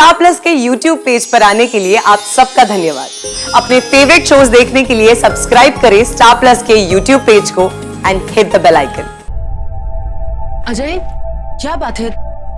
Star Plus के YouTube page पर आने के लिए आप सबका धन्यवाद। अपने फेवरेट शोज देखने के लिए सब्सक्राइब करें स्टार प्लस के YouTube पेज को and hit the bell icon. Ajay, क्या बात है?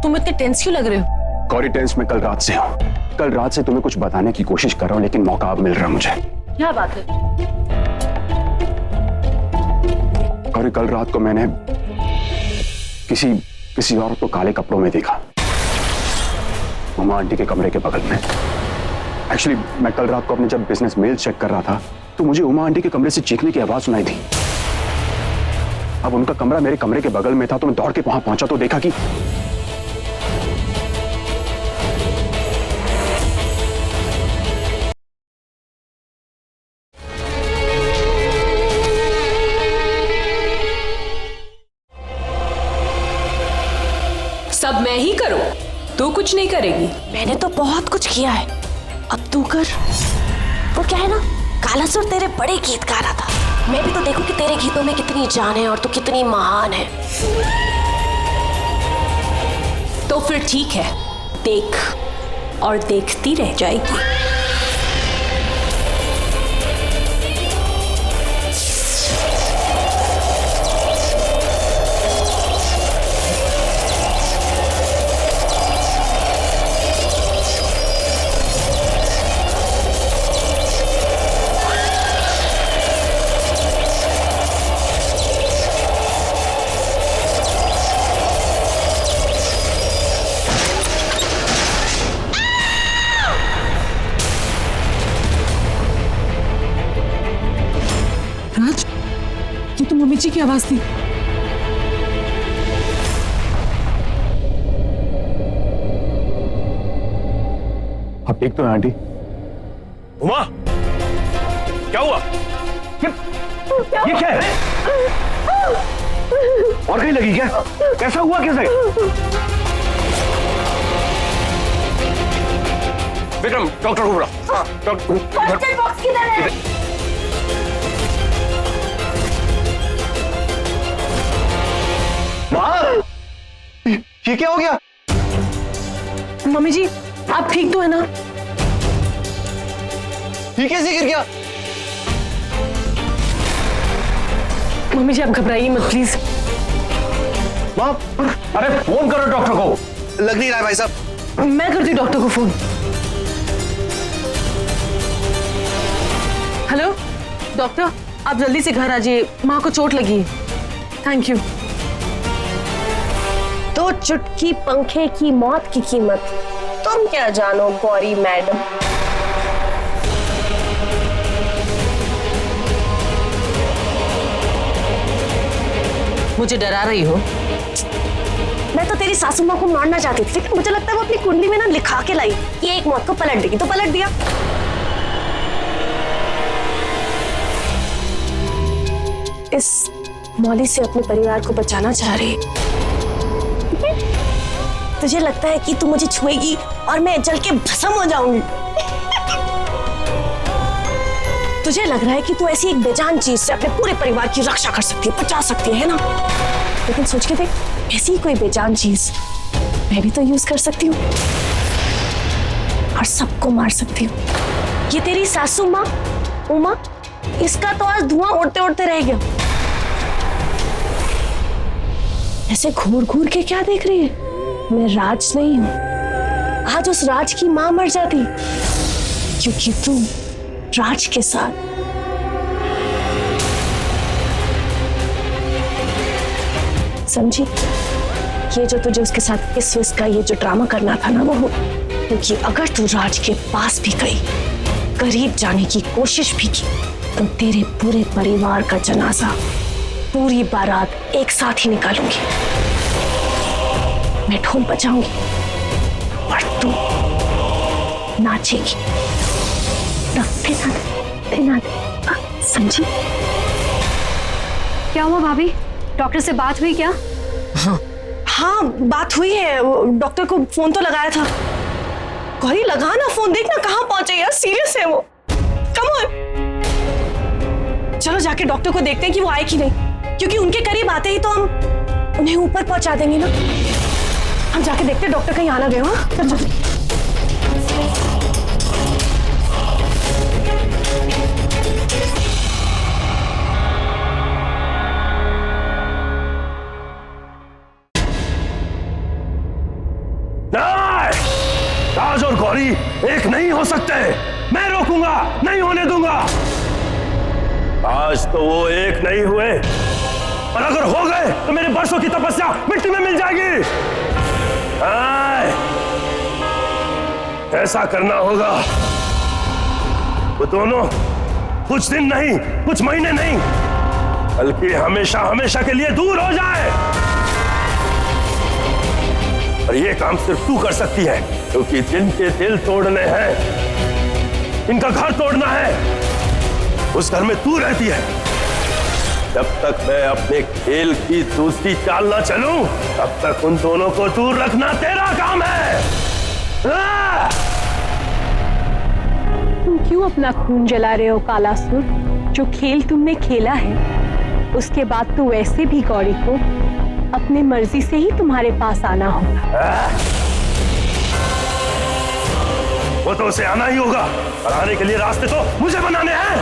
तुम इतने टेंस क्यों लग रहे हो? गौरी, टेंस में कल रात से हूँ। कल रात से तुम्हें कुछ बताने की कोशिश कर रहा हूँ, लेकिन मौका अब मिल रहा है मुझे। क्या बात है? गौरी, कल रात को मैंने किसी औरत को काले कपड़ों में देखा, उमा आंटी के कमरे के बगल में। एक्चुअली मैं कल रात को अपने जब बिजनेस मेल चेक कर रहा था तो मुझे उमा आंटी के कमरे से चीखने की आवाज सुनाई थी। अब उनका कमरा मेरे कमरे के बगल में था तो मैं दौड़ के वहां पहुंचा तो देखा कि सब मैं ही करूं, तू कुछ नहीं करेगी। मैंने तो बहुत कुछ किया है, अब तू कर। वो क्या है ना, काला सुर तेरे बड़े गीत गा रहा था। मैं भी तो देखूं कि तेरे गीतों में कितनी जान है और तू कितनी महान है। तो फिर ठीक है, देख और देखती रह जाएगी। राज, ये तो मम्मी जी की आवाज थी। आप ठीक तो हैं आंटी? उमा, क्या हुआ? ये क्या है? और कहीं लगी क्या? कैसा हुआ? कैसे? विक्रम, डॉक्टर को बुला। डॉक्टर बॉक्स किधर है? माँ, ये क्या हो गया? मम्मी जी, आप ठीक तो है ना? ये कैसे गिर गया? मम्मी जी, आप घबराइए मत प्लीज। माँ, अरे फोन करो डॉक्टर को। लग नहीं रहा है भाई साहब। मैं करती हूँ डॉक्टर को फोन। हेलो डॉक्टर, आप जल्दी से घर आ जाइए, माँ को चोट लगी है। Thank you. तो चुटकी पंखे की मौत की कीमत तुम क्या जानो गौरी मैडम। मुझे डरा रही हो? मैं तो तेरी सासू माँ को मारना चाहती थी, लेकिन मुझे लगता है वो अपनी कुंडली में ना लिखा के लाई ये एक मौत को पलट देगी, तो पलट दिया। इस मौली से अपने परिवार को बचाना चाह रही है। तुझे लगता है कि तू मुझे छुएगी और मैं जल के भस्म हो जाऊंगी? तुझे लग रहा है कि तू ऐसी एक बेजान चीज से अपने पूरे परिवार की रक्षा कर सकती है, बचा सकती है ना? लेकिन सोच के देख, ऐसी कोई बेजान चीज मैं भी तो यूज कर सकती हूँ और सबको मार सकती हूँ। ये तेरी सासू माँ उमा, इसका तो आज धुआं उड़ते उड़ते रह गया। ऐसे घूर घूर के क्या देख रही है? मैं राज नहीं हूं। आज उस राज की मां मर जाती, क्योंकि तुम राज के साथ समझी। ये जो तुझे उसके साथ इस का ये जो ड्रामा करना था ना, वो क्योंकि अगर तू राज के पास भी गई, करीब जाने की कोशिश भी की, तो तेरे पूरे परिवार का जनाजा, पूरी बारात एक साथ ही निकालूंगी। मैं ढोल बजाऊंगी और तू नाचेगी। समझी? क्या हुआ भाभी, डॉक्टर से बात हुई क्या? हाँ बात हुई है, डॉक्टर को फोन तो लगाया था। गौरी लगा ना फोन, देखना कहाँ पहुंचे यार, सीरियस है वो। कम ऑन, चलो जाके डॉक्टर को देखते हैं कि वो आए कि नहीं, क्योंकि उनके करीब आते ही तो हम उन्हें ऊपर पहुंचा देंगे ना। हम जाके देखते हैं डॉक्टर कहीं आना गया। चल चल। राज और गौरी एक नहीं हो सकते। मैं रोकूंगा, नहीं होने दूंगा। आज तो वो एक नहीं हुए, और अगर हो गए तो मेरे बरसों की तपस्या मिट्टी में मिल जाएगी। ऐसा करना होगा वो दोनों कुछ दिन नहीं, कुछ महीने नहीं, बल्कि हमेशा हमेशा के लिए दूर हो जाए। और ये काम सिर्फ तू कर सकती है, क्योंकि जिनके दिल तोड़ने हैं, इनका घर तोड़ना है, उस घर में तू रहती है। जब तक मैं अपने खेल की दूसरी चाल ना चलूं, तब तक उन दोनों को दूर रखना तेरा काम है। तुम क्यों अपना खून जला रहे हो कालासुर? जो खेल तुमने खेला है, उसके बाद तो वैसे भी गौरी को अपनी मर्जी से ही तुम्हारे पास आना होगा। वो तो उसे आना ही होगा, और आने के लिए रास्ते तो मुझे बनाने हैं।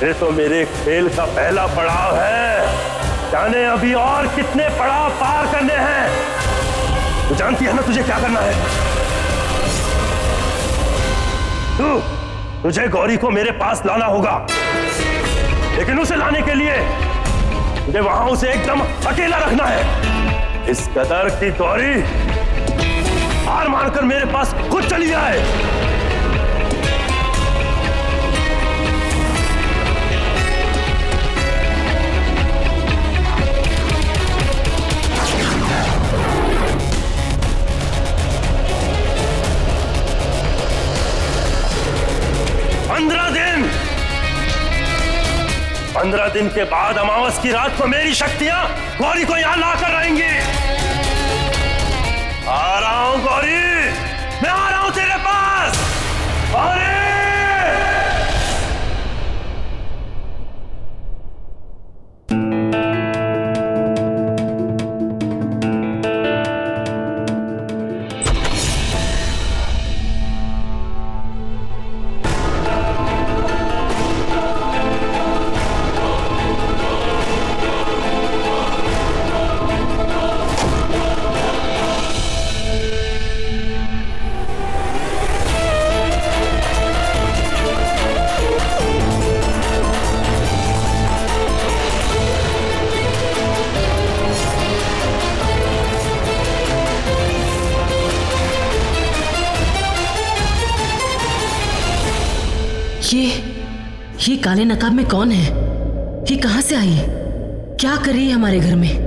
ये तो मेरे खेल का पहला पड़ाव है, जाने अभी और कितने पड़ाव पार करने हैं। तू जानती है ना तुझे क्या करना है? तुझे गौरी को मेरे पास लाना होगा, लेकिन उसे लाने के लिए मुझे वहां उसे एकदम अकेला रखना है। इस कदर की गौरी हार मारकर मेरे पास खुद चली जाए। पंद्रह दिन के बाद अमावस की रात को मेरी शक्तियां गौरी को यहां लाकर रहेंगी। आ रहा हूं गौरी, मैं आ रहा हूं तेरे पास। गौरी! ये काले नकाब में कौन है? ये कहां से आई है? क्या कर रही है हमारे घर में?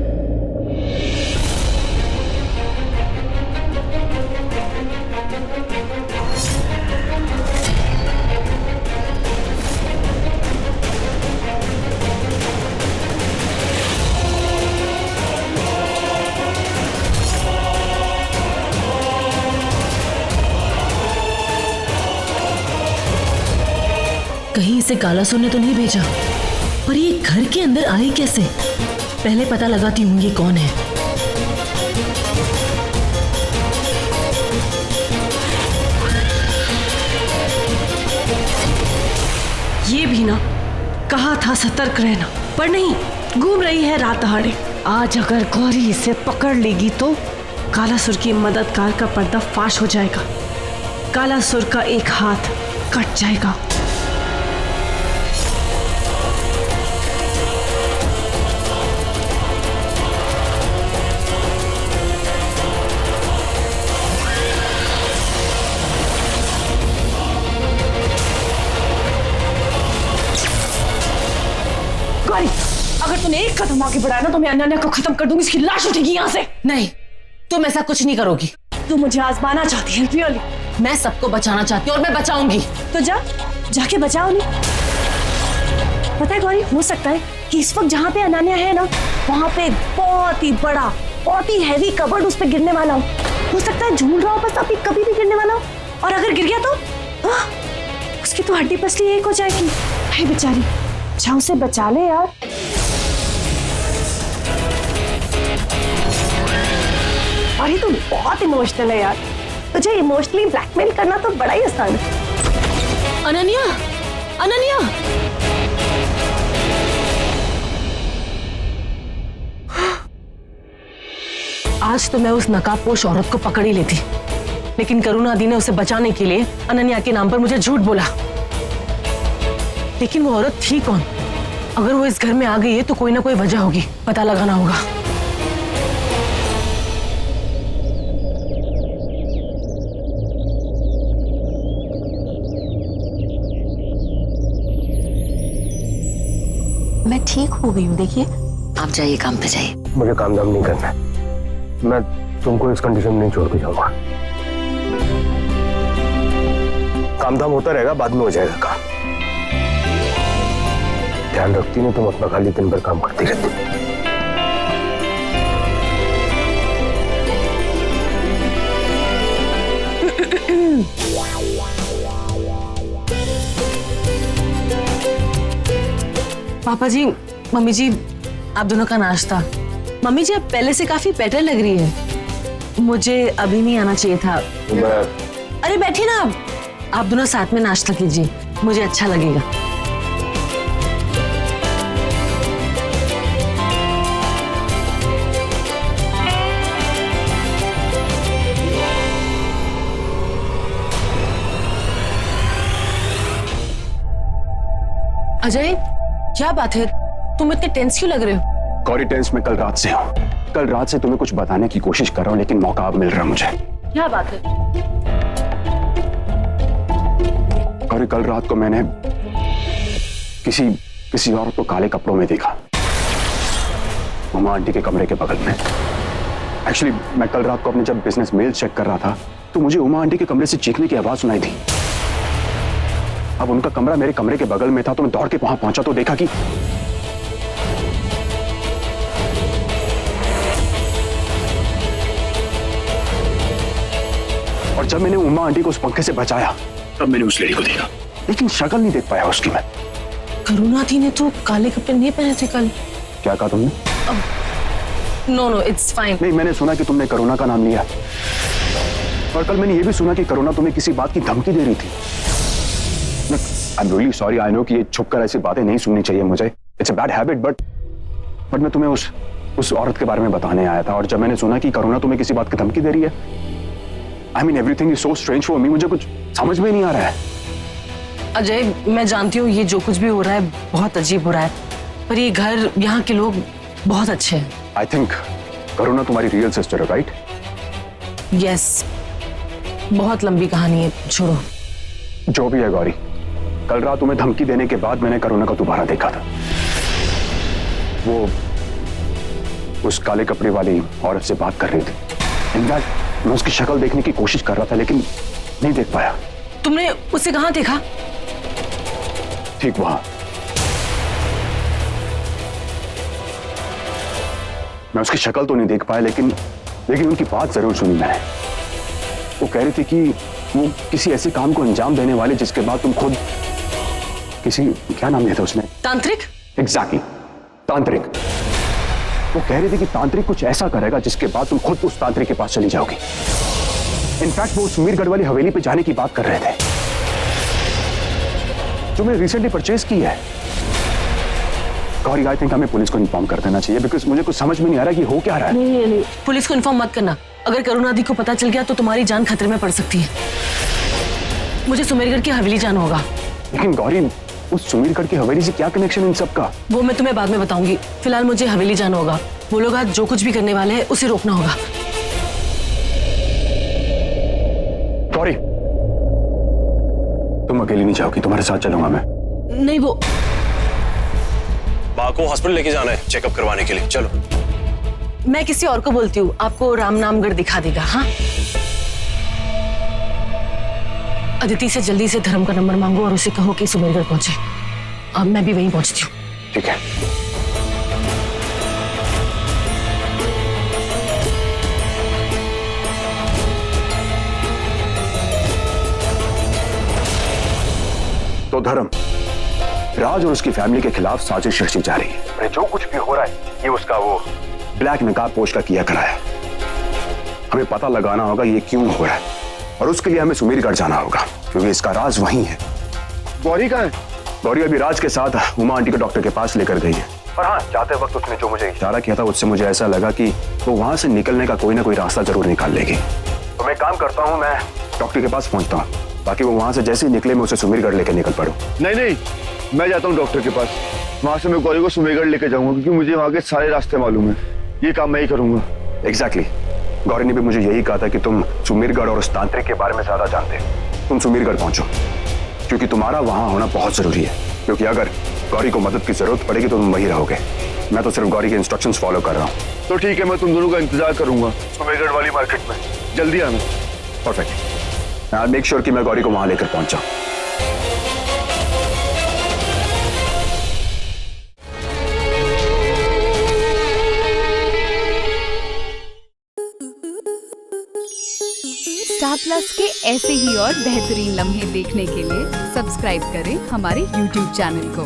कहीं इसे कालासुर ने तो नहीं भेजा? पर ये घर के अंदर आई कैसे? पहले पता लगाती हूँ ये कौन है। ये भी ना कहा था सतर्क रहना, पर नहीं, घूम रही है रात दहाड़े। आज अगर गौरी इसे पकड़ लेगी तो कालासुर की मददगार का पर्दा फाश हो जाएगा, कालासुर का एक हाथ कट जाएगा। अगर तूने एक कदम आगे बढ़ाया ना तो मैं अनन्या को खत्म कर दूंगी, इसकी लाश उठेगी यहाँ से। नहीं, तुम ऐसा कुछ नहीं करोगी। तू मुझे आजमाना चाहती है रियली? मैं सबको बचाना चाहती हूँ और मैं बचाऊंगी। तो जाके बचाओ नहीं। पता है गौरी, हो सकता है कि इस वक्त जहाँ पे अनन्या है ना, वहाँ पे बहुत ही बड़ा, बहुत ही हैवी कबर्ड उस पे गिरने वाला हो सकता है झूल रहा हो, बस अभी कभी भी गिरने वाला हो, और अगर गिर गया तो उसकी तो हड्डी पसली एक हो जाएगी। है बेचारी, अच्छा उसे बचा ले यार। अरे तू बहुत इमोशनल है यार, तुझे इमोशनली ब्लैकमेल करना तो बड़ा ही आसान है। अनन्या, अनन्या! आज तो मैं उस नकाबपोश औरत को पकड़ ही लेती, लेकिन करुणा दी ने उसे बचाने के लिए अनन्या के नाम पर मुझे झूठ बोला। लेकिन वो औरत थी कौन? अगर वो इस घर में आ गई है तो कोई ना कोई वजह होगी, पता लगाना होगा। मैं ठीक हो गई हूँ, देखिए आप जाइए, काम पे जाइए। मुझे काम धाम नहीं करना है, मैं तुमको इस कंडीशन में नहीं छोड़ के जाऊंगा। काम धाम होता रहेगा, बाद में हो जाएगा काम। ध्यान रखती नहीं तुम अपना, खाली दिन भर काम करती रहती। पापा जी, मम्मी जी, आप दोनों का नाश्ता। मम्मी जी, आप पहले से काफी बेटर लग रही है। मुझे अभी नहीं आना चाहिए था। अरे बैठिए ना आप दोनों साथ में नाश्ता कीजिए, मुझे अच्छा लगेगा। अजय, क्या बात है? तुम इतने टेंस क्यों लग रहे हो? गौरी, टेंस मैं कल रात से हूँ। कल रात से तुम्हें कुछ बताने की कोशिश कर रहा हूँ, लेकिन मौका अब मिल रहा है मुझे। क्या बात है? गौरी, कल रात को मैंने किसी औरत को काले कपड़ों में देखा, उमा आंटी के कमरे के बगल में। एक्चुअली मैं कल रात को अपने जब बिजनेस मेल चेक कर रहा था तो मुझे उमा आंटी के कमरे से चीखने की आवाज सुनाई थी। अब उनका कमरा मेरे कमरे के बगल में था, तो मैं दौड़ के वहां पहुंचा तो देखा कि और जब मैंने उमा आंटी को उस पंखे से बचाया तब मैंने उस लेडी को देखा, लेकिन शक्ल नहीं देख पाया उसकी मैं। करुणा थी ने तो काले कपड़े नहीं पहने थे कल। क्या कहा तुमने? No, it's fine. नहीं, मैंने सुना कि तुमने करुणा का नाम लिया, और कल मैंने ये भी सुना कि करुणा तुम्हें किसी बात की धमकी दे रही थी। I am really sorry, I know कि ये छुपकर ऐसी बातें नहीं सुननी चाहिए मुझे, it's a bad habit, but मैं तुम्हें उस औरत के बारे में बताने आया था। और जब मैंने सुना कि करुणा तुम्हें किसी बात की धमकी दे रही है, I mean everything is so strange for me, मुझे कुछ समझ में नहीं आ रहा है। अजय, मैं जानती हूँ ये जो कुछ भी हो रहा है बहुत अजीब हो रहा है, पर ये घर, यहाँ के लोग बहुत अच्छे हैं। आई थिंक करुणा तुम्हारी रियल सिस्टर है, राइट? यस, बहुत लंबी कहानी है, छोड़ो। जो भी है गौरी, कल रात तुम्हें धमकी देने के बाद मैंने करुणा को दोबारा देखा था। वो उस काले कपड़े वाली औरत से बात कर रही थी। इनफैक्ट मैं उसकी शक्ल देखने की कोशिश कर रहा था, लेकिन नहीं देख पाया। तुमने उसे कहाँ देखा? ठीक वहां। मैं उसकी शक्ल तो नहीं देख पाया, लेकिन उनकी बात जरूर सुनी मैंने। वो कह रही थी कि वो किसी ऐसे काम को अंजाम देने वाले जिसके बाद तुम खुद किसी, क्या नाम लिया था उसने? तांत्रिक? एग्जैक्टली, तांत्रिक। वो कह रही थी कि तांत्रिक कुछ ऐसा करेगा जिसके बाद तुम खुद उस तांत्रिक के पास चली जाओगी। इनफैक्ट वो सुमीरगढ़ वाली हवेली पे जाने की बात कर रहे थे जो मैंने रिसेंटली परचेज की है। गौरी, आई थिंक हमें पुलिस को इन्फॉर्म कर देना चाहिए, बिकॉज मुझे कुछ समझ में नहीं आ रहा कि हो क्या रहा है। नहीं, पुलिस को इन्फॉर्म मत करना। अगर करुणा दी को पता चल गया तो तुम्हारी जान खतरे में पड़ सकती है। मुझे सुमेरगढ़ की हवेली जाना होगा। लेकिन गौरी, उस सुमीरगढ़ की हवेली से क्या कनेक्शन इन सब का? वो मैं तुम्हें बाद में बताऊंगी, फिलहाल मुझे हवेली जाना होगा। वो लोग आज जो कुछ भी करने वाले हैं उसे रोकना होगा। गौरी, तुम अकेली नहीं जाओगी, तुम्हारे साथ चलूंगा मैं। नहीं, वो माँ को हॉस्पिटल लेके जाना है चेकअप करवाने के लिए, चलो। मैं किसी और को बोलती हूँ, आपको रामनामगढ़ दिखा देगा। हाँ, अदिति से जल्दी से धर्म का नंबर मांगो और उसे कहो कि सुमेरगढ़ पहुंचे। अब मैं भी वहीं पहुंचती हूँ। ठीक है। तो धर्म, राज और उसकी फैमिली के खिलाफ साजिश रची जा रही है। जो कुछ भी हो रहा है ये उसका वो ब्लैक नकाब पोष का किया कराया। हमें पता लगाना होगा ये क्यों हो रहा है, और उसके लिए हमें सुमेरगढ़ जाना होगा, क्योंकि इसका राज वहीं है। गौरी कहाँ है? गौरी अभी राज के साथ उमा आंटी को डॉक्टर के पास लेकर गई है। और हाँ, जाते वक्त उसने जो मुझे इशारा किया था उससे मुझे ऐसा लगा कि वो वहां से निकलने का कोई ना कोई रास्ता जरूर निकाल लेगी। तो मैं काम करता हूँ, मैं डॉक्टर के पास पहुंचता हूँ, बाकी वो वहां से जैसे ही निकले मैं उसे सुमेरगढ़ लेके निकल पड़ूँ। नहीं, मैं जाता हूँ डॉक्टर के पास। वहां से मैं गौरी को सुमेरगढ़ लेके जाऊंगा, क्योंकि मुझे वहां के सारे रास्ते मालूम है। ये काम मैं ही करूंगा। एग्जैक्टली। गौरी ने भी मुझे यही कहा था कि तुम सुमेरगढ़ और उस तांत्रिक के बारे में ज्यादा जानते हो। तुम सुमेरगढ़ पहुंचो, क्योंकि तुम्हारा वहां होना बहुत जरूरी है, क्योंकि अगर गौरी को मदद की जरूरत पड़ेगी तो तुम वहीं रहोगे। मैं तो सिर्फ गौरी के इंस्ट्रक्शंस फॉलो कर रहा हूँ। तो ठीक है, मैं तुम दोनों का इंतजार करूंगा सुमेरगढ़ वाली मार्केट में। जल्दी आना। परफेक्ट। आई मेक श्योर कि मैं गौरी को वहां लेकर पहुंचा। स्टार प्लस के ऐसे ही और बेहतरीन लम्हे देखने के लिए सब्सक्राइब करें हमारे YouTube चैनल को।